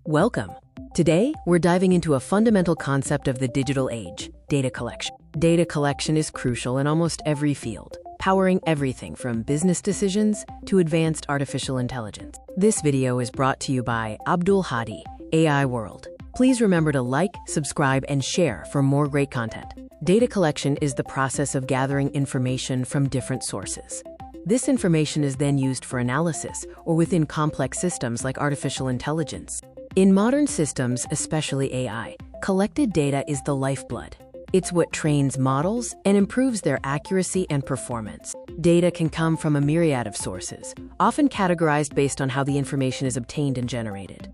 Welcome. Today, we're diving into a fundamental concept of the digital age, data collection. Data collection is crucial in almost every field, powering everything from business decisions to advanced artificial intelligence. This video is brought to you by Abdul Hadi, AI World. Please remember to like, subscribe, and share for more great content. Data collection is the process of gathering information from different sources. This information is then used for analysis or within complex systems like artificial intelligence. In modern systems, especially AI, collected data is the lifeblood. It's what trains models and improves their accuracy and performance. Data can come from a myriad of sources, often categorized based on how the information is obtained and generated.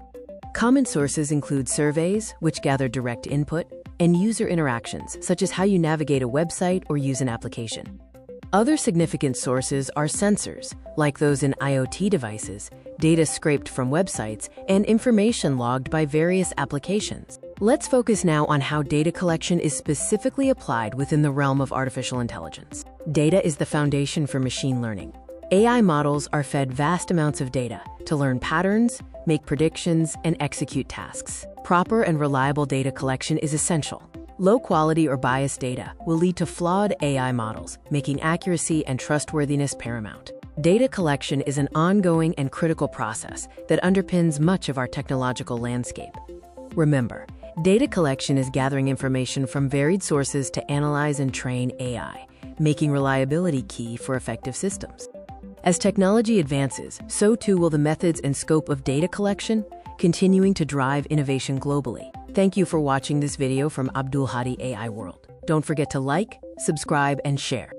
Common sources include surveys, which gather direct input, and user interactions, such as how you navigate a website or use an application. Other significant sources are sensors, like those in IoT devices, data scraped from websites, and information logged by various applications. Let's focus now on how data collection is specifically applied within the realm of artificial intelligence. Data is the foundation for machine learning. AI models are fed vast amounts of data to learn patterns, make predictions, and execute tasks. Proper and reliable data collection is essential. Low-quality or biased data will lead to flawed AI models, making accuracy and trustworthiness paramount. Data collection is an ongoing and critical process that underpins much of our technological landscape. Remember, data collection is gathering information from varied sources to analyze and train AI, making reliability key for effective systems. As technology advances, so too will the methods and scope of data collection, continuing to drive innovation globally. Thank you for watching this video from Abdul Hadi AI World. Don't forget to like, subscribe, and share.